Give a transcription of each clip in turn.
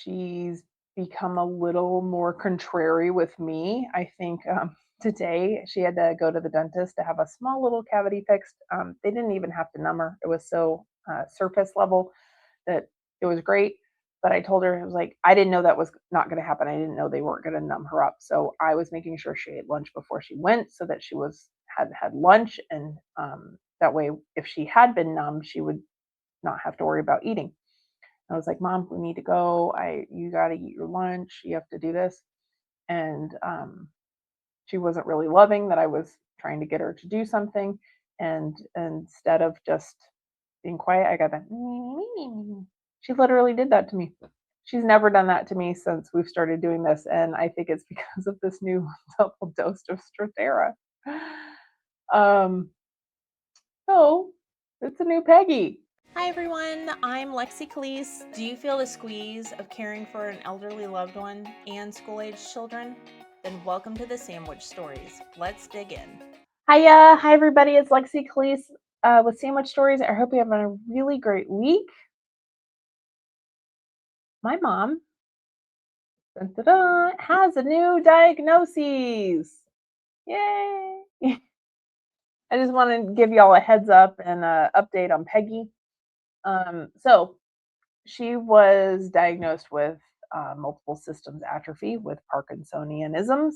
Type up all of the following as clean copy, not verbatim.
she's become a little more contrary with me. I think today she had to go to the dentist to have a small little cavity fixed. They didn't even have to numb her, it was so surface level that it was great. But I told her, I was like, I didn't know that was not going to happen. I didn't know they weren't going to numb her up. So I was making sure she ate lunch before she went so that she had lunch. And that way, if she had been numb, she would not have to worry about eating. I was like, Mom, we need to go. You got to eat your lunch. You have to do this. And she wasn't really loving that I was trying to get her to do something. And instead of just being quiet, I got that. She literally did that to me. She's never done that to me since we've started doing this. And I think it's because of this new double dose of Strutera. Um, so it's a new Peggy. Hi everyone, I'm Lexie Callies. Do you feel the squeeze of caring for an elderly loved one and school-aged children? Then welcome to the Sandwich Stories. Let's dig in. Hi everybody, it's Lexie Callies with Sandwich Stories. I hope you have a really great week. My mom has a new diagnosis. Yay! I just want to give y'all a heads up and an update on Peggy. So she was diagnosed with multiple systems atrophy with Parkinsonianisms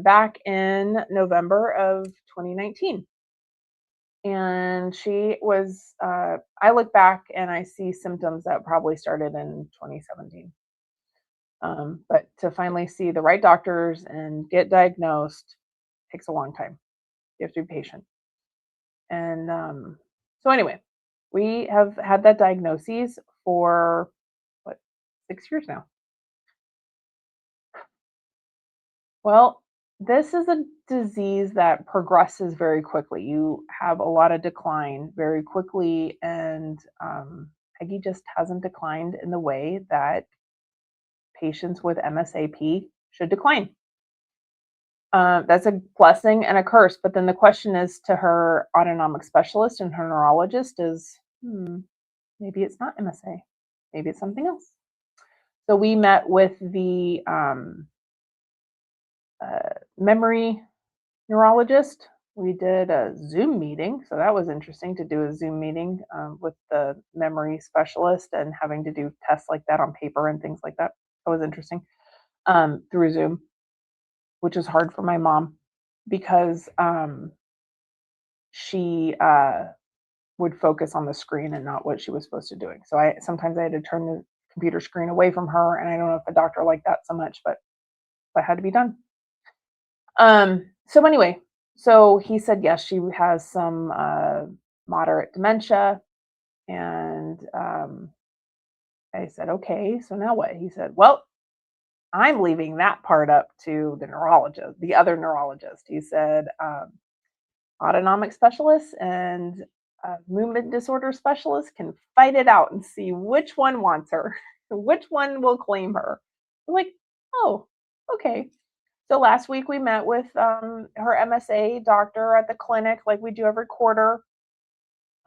back in November of 2019. And she was, I look back and I see symptoms that probably started in 2017. But to finally see the right doctors and get diagnosed takes a long time. You have to be patient. And so, anyway, we have had that diagnosis for 6 years now. Well, this is a disease that progresses very quickly. You have a lot of decline very quickly, and Peggy just hasn't declined in the way that patients with MSAP should decline. That's a blessing and a curse. But then the question is to her autonomic specialist and her neurologist is, maybe it's not MSA, maybe it's something else. So we met with the memory neurologist. We did a Zoom meeting, so that was interesting to do a Zoom meeting with the memory specialist and having to do tests like that on paper and things like that. That was interesting through Zoom, which is hard for my mom because she would focus on the screen and not what she was supposed to doing. So sometimes I had to turn the computer screen away from her, and I don't know if the doctor liked that so much, but that had to be done. So anyway, so he said, yes, she has some moderate dementia. And I said, okay, so now what? He said, well, I'm leaving that part up to the neurologist, the other neurologist. He said, autonomic specialists and movement disorder specialists can fight it out and see which one wants her, which one will claim her. I'm like, oh, okay. So last week we met with her MSA doctor at the clinic, like we do every quarter.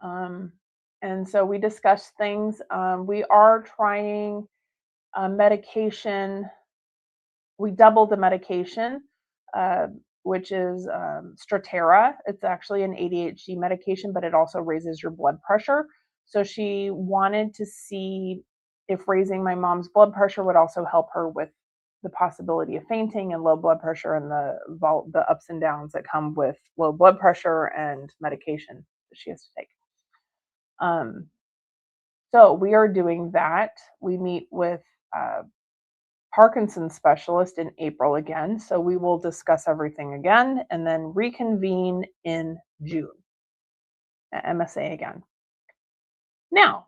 And so we discussed things. We are trying medication. We doubled the medication, which is Strutera. It's actually an ADHD medication, but it also raises your blood pressure. So she wanted to see if raising my mom's blood pressure would also help her with the possibility of fainting and low blood pressure and the ups and downs that come with low blood pressure and medication that she has to take. So we are doing that. We meet with Parkinson specialist in April again. So we will discuss everything again and then reconvene in June at MSA again. Now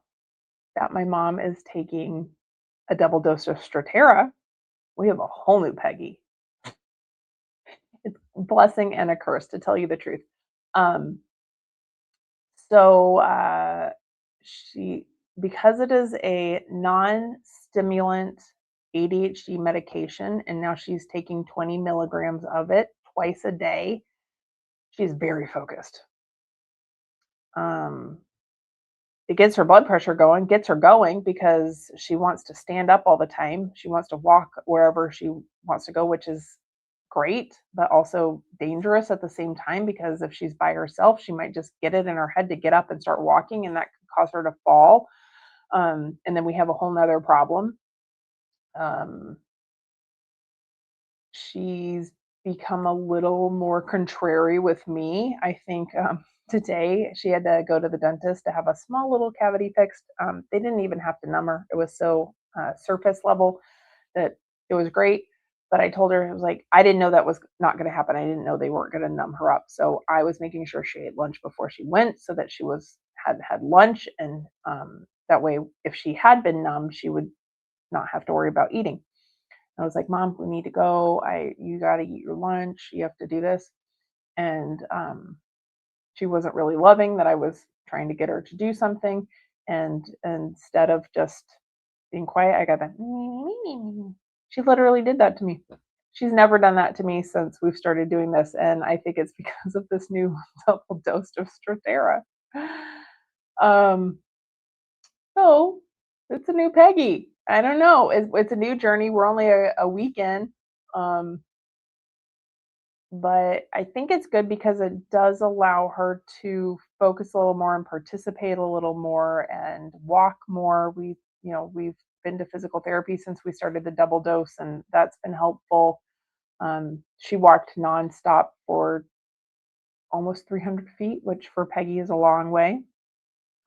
that my mom is taking a double dose of Strutera, we have a whole new Peggy. It's a blessing and a curse, to tell you the truth. She, because it is a non-stimulant ADHD medication, and now she's taking 20 milligrams of it twice a day, she's very focused. it gets her blood pressure going, gets her going because she wants to stand up all the time. She wants to walk wherever she wants to go, which is great, but also dangerous at the same time because if she's by herself, she might just get it in her head to get up and start walking, and that could cause her to fall. And then we have a whole nother problem. Um, she's become a little more contrary with me. I think today she had to go to the dentist to have a small little cavity fixed. They didn't even have to numb her, it was so surface level that it was great. But I told her, I was like, I didn't know that was not going to happen. I didn't know they weren't going to numb her up. So I was making sure she ate lunch before she went so that she had lunch. And that way, if she had been numb, she would not have to worry about eating. I was like, Mom, we need to go. You got to eat your lunch. You have to do this. And she wasn't really loving that I was trying to get her to do something. And instead of just being quiet, I got that. She literally did that to me. She's never done that to me since we've started doing this. And I think it's because of this new double dose of Strutera. Um, so it's a new Peggy. I don't know. It's a new journey. We're only a week in. Um, but I think it's good because it does allow her to focus a little more and participate a little more and walk more. We've been to physical therapy since we started the double dose, and that's been helpful. She walked nonstop for almost 300 feet, which for Peggy is a long way.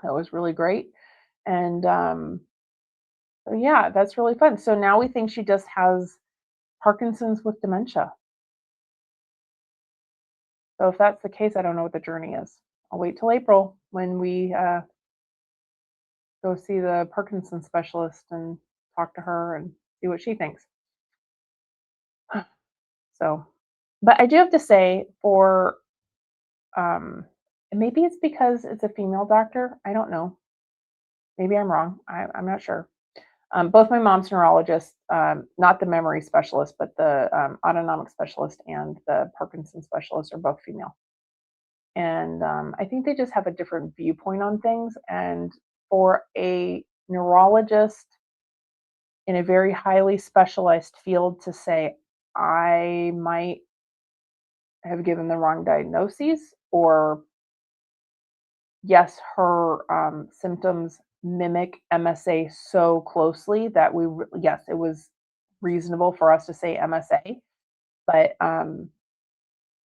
That was really great. And so yeah, that's really fun. So now we think she just has Parkinson's with dementia. So if that's the case, I don't know what the journey is. I'll wait till April when we go see the Parkinson specialist and talk to her and see what she thinks. So, but I do have to say, for um, maybe it's because it's a female doctor. I don't know. Maybe I'm wrong. I'm not sure. Both my mom's neurologists, not the memory specialist, but the autonomic specialist and the Parkinson specialist, are both female. And I think they just have a different viewpoint on things. And for a neurologist in a very highly specialized field to say, I might have given the wrong diagnoses, or yes, her symptoms mimic MSA so closely that yes, it was reasonable for us to say MSA, but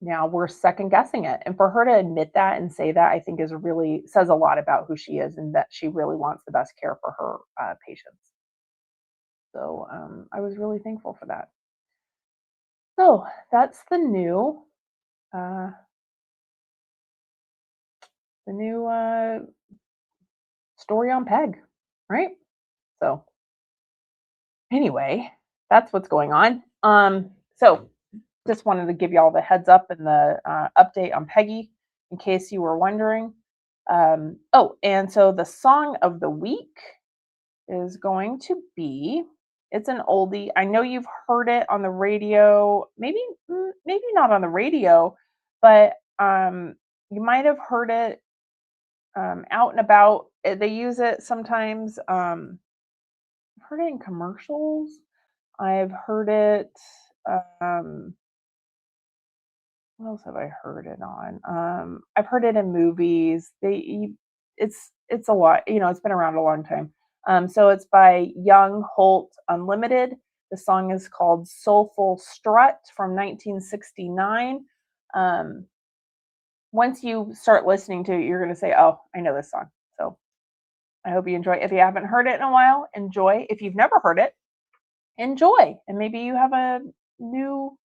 now we're second guessing it. And for her to admit that and say that, I think is really says a lot about who she is and that she really wants the best care for her patients. So I was really thankful for that. So that's uh, the new story on Peg, right? So anyway, that's what's going on. So just wanted to give you all the heads up and the update on Peggy in case you were wondering. Oh, and so the song of the week is going to be, it's an oldie. I know you've heard it on the radio, maybe not on the radio, but you might have heard it out and about. They use it sometimes. I've heard it in commercials. I've heard it. Um, what else have I heard it on? I've heard it in movies. It's a lot. It's been around a long time. So it's by Young-Holt Unlimited. The song is called "Soulful Strut" from 1969. Um, Once you start listening to it, you're going to say, "Oh, I know this song." So I hope you enjoy it. If you haven't heard it in a while, enjoy. If you've never heard it, enjoy. And maybe you have a new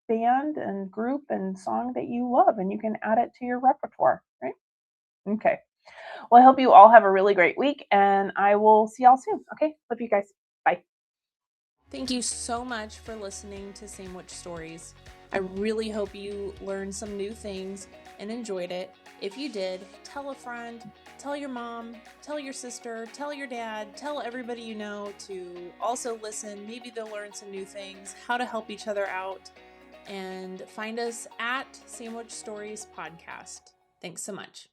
band and group and song that you love and you can add it to your repertoire, right? Okay. Well, I hope you all have a really great week and I will see y'all soon. Okay. Love you guys. Bye. Thank you so much for listening to Sandwich Stories. I really hope you learned some new things and enjoyed it. If you did, tell a friend, tell your mom, tell your sister, tell your dad, tell everybody you know to also listen. Maybe they'll learn some new things, how to help each other out, and find us at Sandwich Stories Podcast. Thanks so much.